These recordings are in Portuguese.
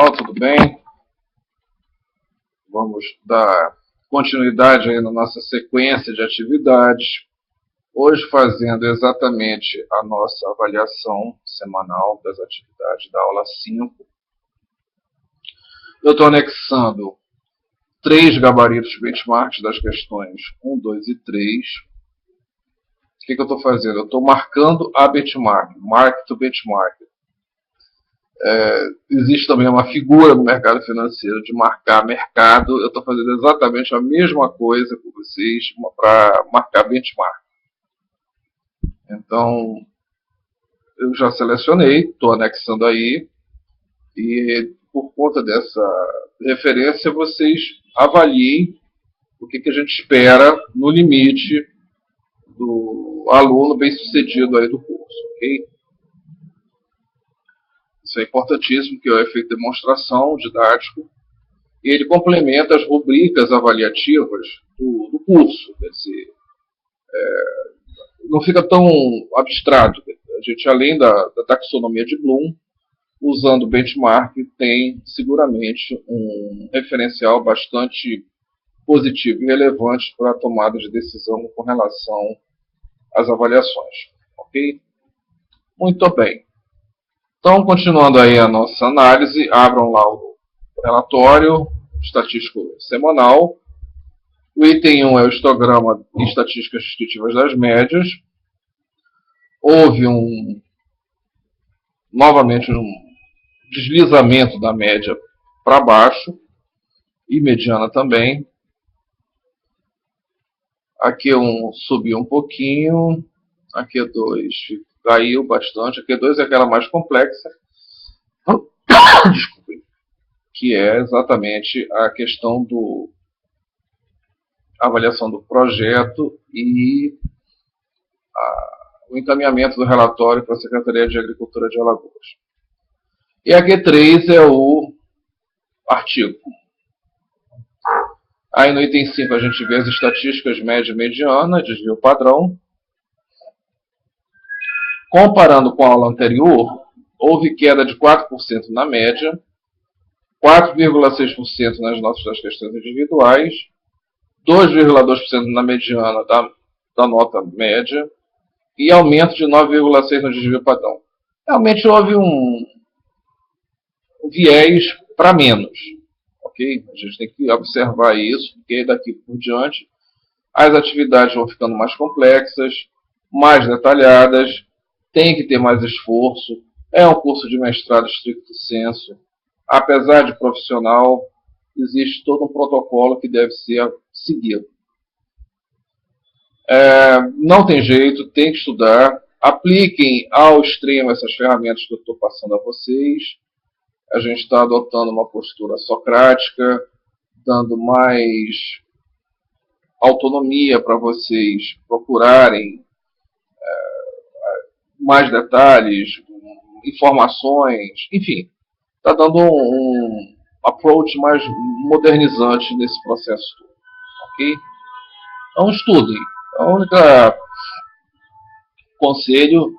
pessoal, tudo bem? Vamos dar continuidade aí na nossa sequência de atividades. Hoje fazendo exatamente a nossa avaliação semanal das atividades da aula 5. Eu estou anexando 3 gabaritos benchmarks das questões 1, 2 e 3. O que eu estou fazendo? Eu estou marcando a benchmark, mark to benchmark. Existe também uma figura no mercado financeiro de marcar mercado. Eu estou fazendo exatamente a mesma coisa com vocês para marcar benchmark. Então, eu já selecionei, estou anexando aí, e por conta dessa referência, vocês avaliem o que a gente espera no limite do aluno bem-sucedido aí do curso, ok? Isso é importantíssimo, que é o efeito de demonstração didático, e ele complementa as rubricas avaliativas do curso. Quer dizer, não fica tão abstrato. A gente, além da taxonomia de Bloom, usando o benchmark, tem seguramente um referencial bastante positivo e relevante para a tomada de decisão com relação às avaliações. Ok? Muito bem. Então, continuando aí a nossa análise, abram lá o relatório estatístico semanal. O item 1 é o histograma de estatísticas descritivas das médias. Houve novamente um deslizamento da média para baixo, e mediana também. Aqui 1 subiu um pouquinho, aqui 2 caiu bastante, aqui 2 é aquela mais complexa, desculpe, que é exatamente a questão a avaliação do projeto e o encaminhamento do relatório para a Secretaria de Agricultura de Alagoas. E a Q3 é o artigo. Aí no item 5 a gente vê as estatísticas média e mediana, desvio padrão. Comparando com a aula anterior, houve queda de 4% na média, 4,6% nas notas das questões individuais, 2,2% na mediana da nota média e aumento de 9,6% no desvio padrão. Realmente houve um viés para menos. Okay? A gente tem que observar isso, porque daqui por diante as atividades vão ficando mais complexas, mais detalhadas, tem que ter mais esforço. É um curso de mestrado stricto sensu. Apesar de profissional, existe todo um protocolo que deve ser seguido. Não tem jeito, tem que estudar. Apliquem ao extremo essas ferramentas que eu estou passando a vocês. A gente está adotando uma postura socrática, dando mais autonomia para vocês procurarem mais detalhes, informações, enfim, está dando um approach mais modernizante nesse processo todo, ok? Então estudem. A única conselho,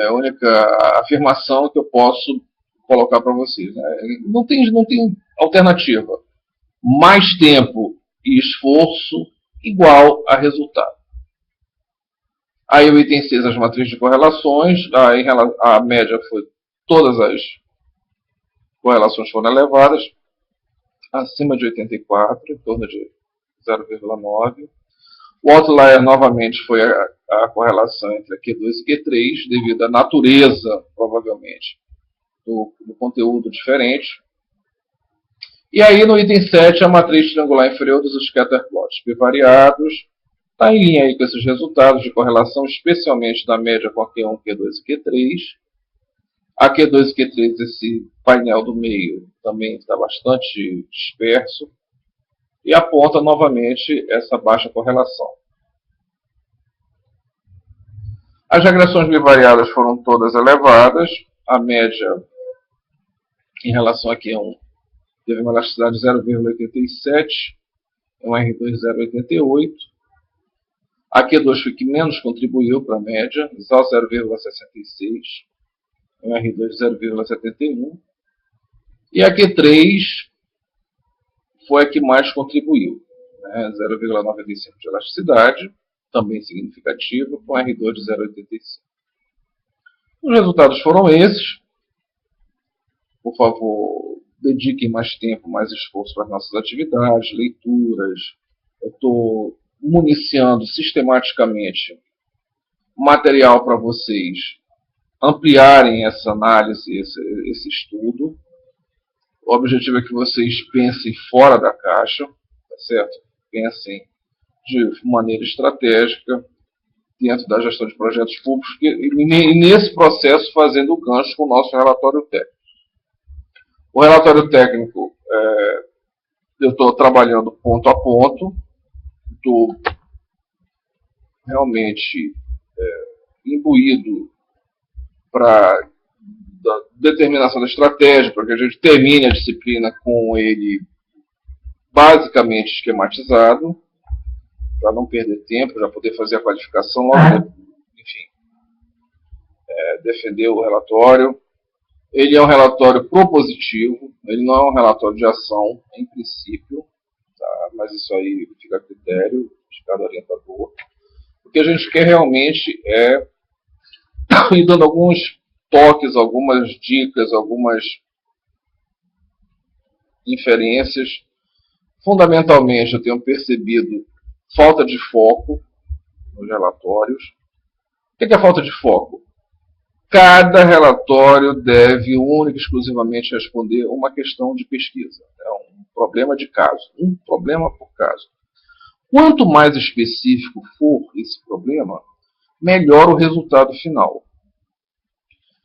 a única afirmação que eu posso colocar para vocês, né? Não tem alternativa. Mais tempo e esforço igual a resultado. Aí o item 6, as matrizes de correlações. Aí a média foi, todas as correlações foram elevadas, acima de 84, em torno de 0,9. O outlier novamente foi a correlação entre Q2 e Q3, devido à natureza, provavelmente, do conteúdo diferente. E aí no item 7, a matriz triangular inferior dos scatterplots bivariados. Está em linha aí com esses resultados de correlação, especialmente da média com a Q1, Q2 e Q3. A Q2 e Q3, esse painel do meio, também está bastante disperso. E aponta novamente essa baixa correlação. As regressões bivariadas foram todas elevadas. A média em relação a Q1 teve uma elasticidade de 0,87, um R2 0,88. A Q2 foi que menos contribuiu para a média, só 0,66, um R2 0,71. E a Q3 foi a que mais contribuiu, né? 0,95 de elasticidade, também significativa, com R2 de 0,85. Os resultados foram esses. Por favor, dediquem mais tempo, mais esforço para as nossas atividades, leituras. Eu estou municiando sistematicamente material para vocês ampliarem essa análise, esse estudo. O objetivo é que vocês pensem fora da caixa, tá certo? Pensem de maneira estratégica dentro da gestão de projetos públicos e nesse processo fazendo o gancho com o nosso relatório técnico. O relatório técnico, eu estou trabalhando ponto a ponto, estou realmente imbuído para determinação da estratégia, para que a gente termine a disciplina com ele basicamente esquematizado, para não perder tempo, já poder fazer a qualificação logo, enfim, defender o relatório. Ele é um relatório propositivo, ele não é um relatório de ação, em princípio, tá? Mas isso aí fica a critério de cada orientador. O que a gente quer realmente é ir dando alguns toques, algumas dicas, algumas inferências. Fundamentalmente, eu tenho percebido falta de foco nos relatórios. O que é falta de foco? Cada relatório deve única e exclusivamente responder uma questão de pesquisa, um problema de caso, um problema por caso. Quanto mais específico for esse problema, melhor o resultado final.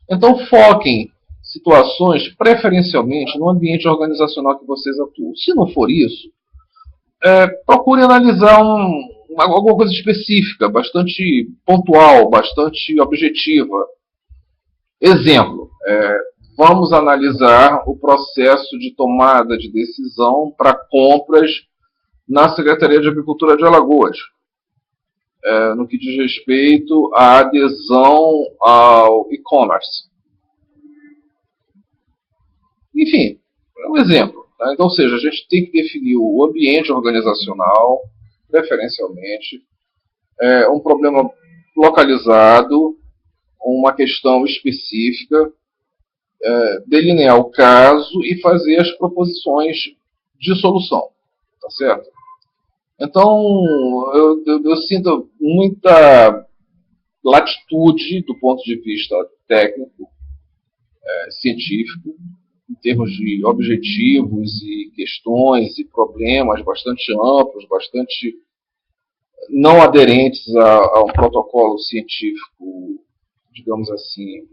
Então foquem situações preferencialmente no ambiente organizacional que vocês atuam. Se não for isso, procure analisar alguma coisa específica, bastante pontual, bastante objetiva. Exemplo, vamos analisar o processo de tomada de decisão para compras na Secretaria de Agricultura de Alagoas, no que diz respeito à adesão ao e-commerce. Enfim, é um exemplo. Tá? Então, ou seja, a gente tem que definir o ambiente organizacional, preferencialmente, um problema localizado, uma questão específica, delinear o caso e fazer as proposições de solução, tá certo? Então, eu sinto muita latitude do ponto de vista técnico, científico, em termos de objetivos e questões e problemas bastante amplos, bastante não aderentes a um protocolo científico, digamos assim,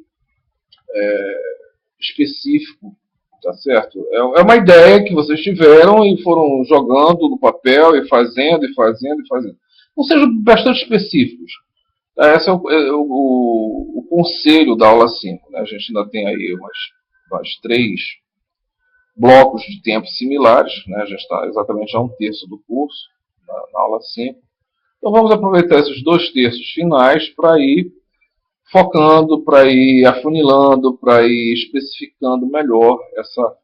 específico, tá certo? É uma ideia que vocês tiveram e foram jogando no papel e fazendo. Não sejam bastante específicos. Esse é o conselho da aula 5. Né? A gente ainda tem aí umas 3 blocos de tempo similares, né? Já está exatamente a 1/3 do curso, na aula 5. Então vamos aproveitar esses 2/3 finais para ir focando, para ir afunilando, para ir especificando melhor essa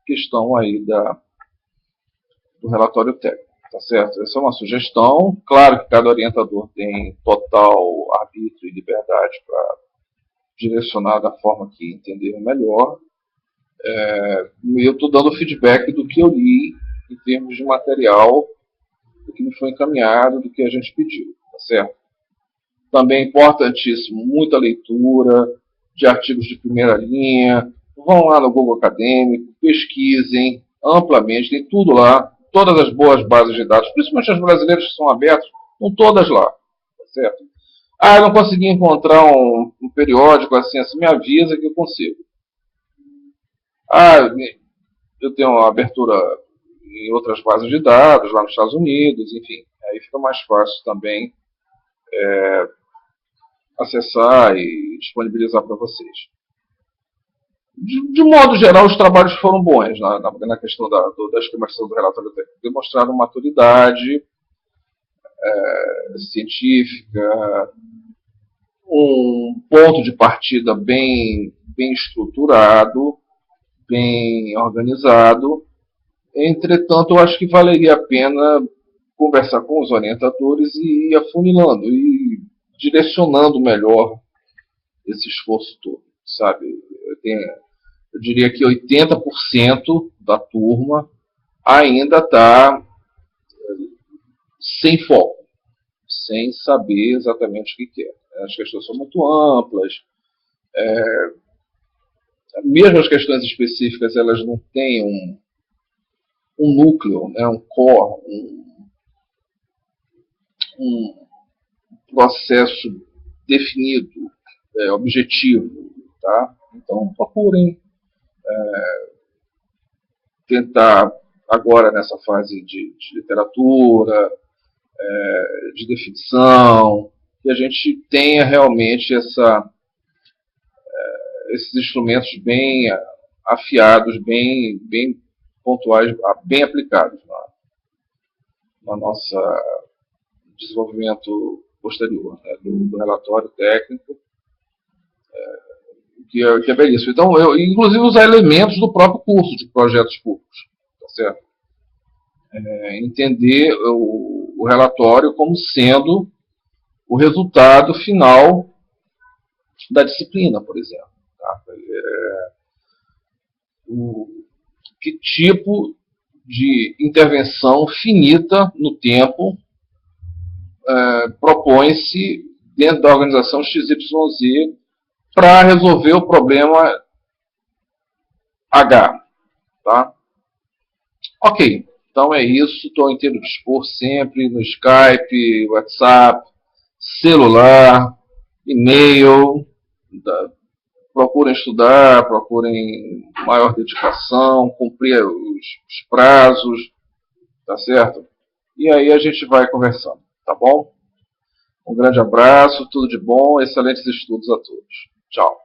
questão aí do relatório técnico, tá certo? Essa é uma sugestão. Claro que cada orientador tem total arbítrio e liberdade para direcionar da forma que entender melhor. E eu estou dando feedback do que eu li em termos de material, do que me foi encaminhado, do que a gente pediu, tá certo? Também é importantíssimo, muita leitura de artigos de primeira linha. Vão lá no Google Acadêmico, pesquisem amplamente, tem tudo lá, todas as boas bases de dados, principalmente as brasileiras que são abertas, estão todas lá, tá certo? Eu não consegui encontrar um periódico assim, me avisa que eu consigo. Eu tenho uma abertura em outras bases de dados, lá nos Estados Unidos, enfim, aí fica mais fácil também acessar e disponibilizar para vocês. De modo geral, os trabalhos foram bons na questão da esquematização do relatório técnico. Demonstraram maturidade científica, um ponto de partida bem estruturado, bem organizado. Entretanto, eu acho que valeria a pena conversar com os orientadores e ir afunilando e direcionando melhor esse esforço todo, sabe? Eu diria que 80% da turma ainda está sem foco, sem saber exatamente o que quer. As questões são muito amplas, mesmo as questões específicas, elas não têm um núcleo, né, um core, um processo definido, objetivo. Tá? Então, procurem tentar, agora nessa fase de literatura, de definição, que a gente tenha realmente esses instrumentos bem afiados, bem pontuais, bem aplicados no nosso desenvolvimento posterior, né, do relatório técnico, que é belíssimo. Então, inclusive usar elementos do próprio curso de projetos públicos, tá certo? Entender o relatório como sendo o resultado final da disciplina, por exemplo. Tá? Que tipo de intervenção finita no tempo propõe-se dentro da organização XYZ para resolver o problema H. Tá? Ok, então é isso. Estou inteiro dispor sempre no Skype, WhatsApp, celular, e-mail. Procurem estudar, procurem maior dedicação, cumprir os prazos, tá certo? E aí a gente vai conversando, tá bom? Um grande abraço, tudo de bom, excelentes estudos a todos. Tchau.